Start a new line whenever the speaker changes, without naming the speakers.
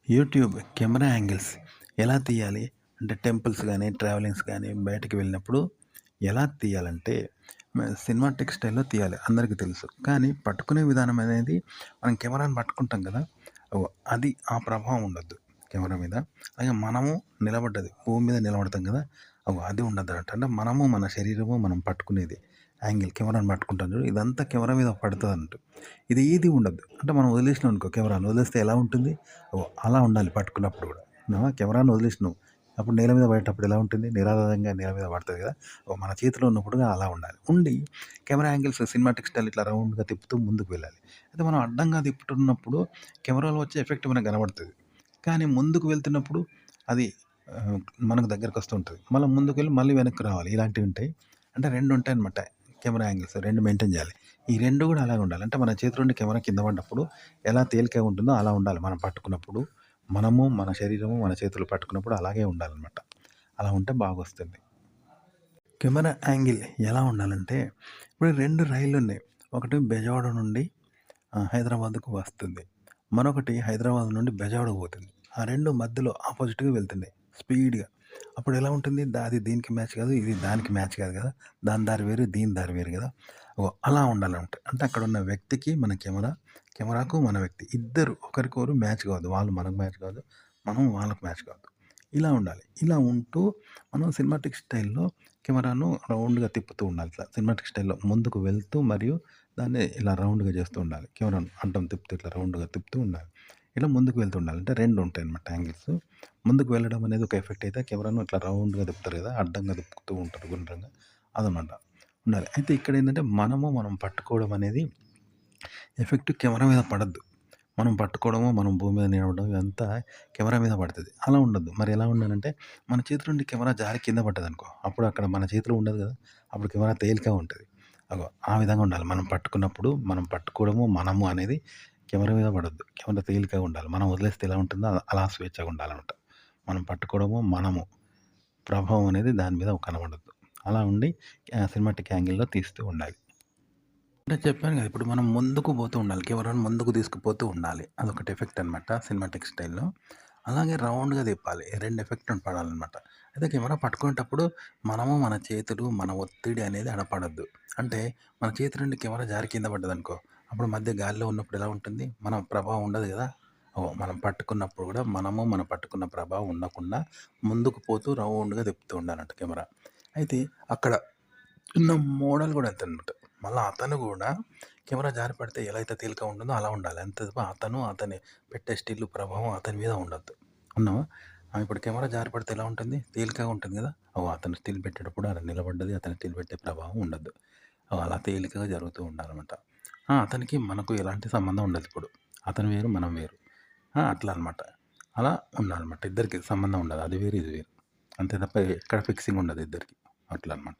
YouTube camera angles ఎలా తీయాలి? అంటే టెంపుల్స్ గానీ, ట్రావెలింగ్స్ గానీ, బయటికి వెళ్ళినప్పుడు ఎలా తీయాలంటే సినిమాటిక్ స్టైల్‌లో తీయాలి. అందరికీ తెలుసు. కానీ పట్టుకునే విధానం అనేది మనం కెమెరాని పట్టుకుంటాం కదా! అది ఆ ప్రభావం ఉండొద్దు కెమెరా మీద. అలాగే మనము నిలబడ్డది భూమి మీద నిలబడతాం కదా! అది ఉండద్దన్నట్టు. అంటే మనము మన శరీరము మనం పట్టుకునేది యాంగిల్ కెమెరాని పట్టుకుంటాం చూడు, ఇదంతా కెమెరా మీద పడతదన్నట్టు. ఇది ఏది ఉండద్దు. అంటే మనం వదిలేసినాం అనుకో కెమెరాని వదిలేస్తే ఎలా ఉంటుంది? అలా ఉండాలి పట్టుకున్నప్పుడు కూడా. కెమెరాని వదిలేసినావు. అప్పుడు నేల మీద పడేటప్పుడు ఎలా ఉంటుంది? నిరాధారంగా నేల మీద పడతది కదా! మన చేతిలో ఉన్నప్పుడుగా అలా ఉండాలి. ఉండి కెమెరా యాంగిల్స్ సినిమాటిక్ స్టైల్ ఇట్లా రౌండ్‌గా తిప్పుతూ ముందుకు వెళ్ళాలి. అయితే మనం అడ్డంగా తిప్పుతున్నప్పుడు కెమెరాలో వచ్చే ఎఫెక్ట్ మనకు కనబడుతది. కానీ ముందుకు వెళ్తున్నప్పుడు అది ఆహ్, మనకు దగ్గరకొస్తూ ఉంటది. మళ్ళా ముందుకెళ్ళి మళ్ళీ వెనక్కి రావాలి. ఇలాంటివి ఉంటాయి. అంటే 2 ఉంటాయన్నమాట. కెమెరా యాంగిల్స్ 2 మెయింటైన్ చేయాలి. ఈ 2 కూడా అలాగే ఉండాలి. అంటే మన చేతిలో నుండి కెమెరా కింద పడ్డప్పుడు ఎలా తేలికగా ఉంటుందో అలా ఉండాలి. మనం పట్టుకున్నప్పుడు మనము, మన శరీరము, మన చేతులు పట్టుకున్నప్పుడు అలాగే ఉండాలన్నమాట. అలా ఉంటే బాగొస్తుంది. కెమెరా యాంగిల్ ఎలా ఉండాలంటే, ఇప్పుడు 2 రైళ్ళున్నాయి. ఒకటి బెజవాడ నుండి హైదరాబాద్‌కు వస్తుంది. మరొకటి హైదరాబాద్ నుండి బెజవాడకు పోతుంది. ఆ 2 మధ్యలో ఆపోజిట్‌గా వెళ్తున్నాయి స్పీడ్‌గా. అప్పుడు ఎలా ఉంటుంది? అది దీనికి మ్యాచ్ కాదు, ఇది దానికి మ్యాచ్ కాదు కదా! దాని దారి వేరు, దీని దారి వేరు కదా! అలా ఉండాలన్నమాట. అంటే అక్కడున్న వ్యక్తికి మన కెమెరా, కెమెరాకు మన వ్యక్తి ఇద్దరు ఒకరికొకరు మ్యాచ్ కావద్దు. వాళ్ళు మనకు మ్యాచ్ కావద్దు, మనం వాళ్ళకి మ్యాచ్ కావద్దు. ఇలా ఉండాలి. ఇలా ఉంటూ మనం సినిమాటిక్ స్టైల్‌లో కెమెరాను రౌండ్‌గా తిప్పుతూ ఉండాలి. ఇట్లా సినిమాటిక్ స్టైల్‌లో ముందుకు వెళ్తూ మరియు దాన్ని ఇలా రౌండ్‌గా చేస్తూ ఉండాలి. కెమెరాను అడ్డం తిప్పుతూ ఇట్లా రౌండ్‌గా తిప్పుతూ ఉండాలి. ఇలా ముందుకు వెళ్తూ ఉండాలి. అంటే 2 ఉంటాయన్నమాట యాంగిల్స్. ముందుకు వెళ్ళడం అనేది ఒక ఎఫెక్ట్ అయితే కెమెరాను ఇట్లా రౌండ్‌గా తిప్పుతారు కదా! అడ్డంగా తిప్పుతూ ఉంటారు గుండ్రంగా. అదనమాట ఉండాలి. అయితే ఇక్కడేంటంటే మనం పట్టుకోవడం అనేది ఎఫెక్ట్ కెమెరా మీద పడద్దు. మనం పట్టుకోవడము, మనం భూమి మీద నిలబడడం ఇదంతా కెమెరా మీద పడతది. అలా ఉండొద్దు. మరి ఎలా ఉండాలంటే మన చేతి నుండి కెమెరా జారి కింద పడ్డదనుకో, అప్పుడు అక్కడ మన చేతిలో ఉండదు కదా! అప్పుడు కెమెరా తేలికగా ఉంటది. ఆ విధంగా ఉండాలి. మనం పట్టుకున్నప్పుడు మనం పట్టుకోవడము, మనము అనేది కెమెరా మీద పడొద్దు. కెమెరా తేలికగా ఉండాలి. మనం వదిలేస్తే ఎలా ఉంటుందో అలా స్వేచ్ఛగా ఉండాలనమాట. మనం పట్టుకోవడము, మనము ప్రభావం అనేది దాని మీద కనబడొద్దు. అలా ఉండి సినిమాటిక్ యాంగిల్‌లో తీస్తూ ఉండాలి. అంటే చెప్పాను కదా! ఇప్పుడు మనం ముందుకు పోతూ ఉండాలి. కెమెరాను ముందుకు తీసుకుపోతూ ఉండాలి. అదొకటి ఎఫెక్ట్ అనమాట సినిమాటిక్ స్టైల్‌లో. అలాగే రౌండ్‌గా తిప్పాలి. 2 ఎఫెక్ట్ పడాలనమాట. అయితే కెమెరా పట్టుకునేటప్పుడు మనము, మన చేతులు, మన ఒత్తిడి అనేది ఆడ పడొద్దు. అంటే మన చేతి నుండి కెమెరా జారి కింద పడ్డదనుకో, అప్పుడు మధ్య గాలిలో ఉన్నప్పుడు ఎలా ఉంటుంది? మన ప్రభావం ఉండదు కదా! మనం పట్టుకున్నప్పుడు కూడా మనము, మనం పట్టుకున్న ప్రభావం ఉండకుండా ముందుకు పోతూ రౌండ్‌గా తిప్పుతూ ఉండాలంట కెమెరా. అయితే అక్కడ ఉన్న మోడల్ కూడా అంతేనమాట. మళ్ళా అతను గూడా కెమెరా జారి పడితే ఎలా అయితే తేలికగా ఉంటుందో అలా ఉండాలి. అంతే తప్ప అతని పెట్టే స్టిల్ ప్రభావం అతని మీద ఉండొద్దు. ఉన్నావా? ఇప్పుడు కెమెరా జారి పడితే ఎలా ఉంటుంది? తేలికగా ఉంటుంది గదా! అతను స్టిల్ పెట్టేటప్పుడు అలా నిలబడ్డది అతను స్టిల్ పెట్టే ప్రభావం ఉండద్దు. అలా తేలికగా జరుగుతూ ఉండాలనమాట. అతనికి మనకు ఎలాంటి సంబంధం ఉండదిప్పుడు. అతను వేరు, మనం వేరు. అట్లా అనమాట. అలా ఉండాలనమాట. ఇద్దరికి సంబంధం ఉండదు. అది వేరు, ఇది వేరు. అంతే తప్ప ఎక్కడ ఫిక్సింగ్ ఉండదు ఇద్దరికీ. అట్లా అనమాట.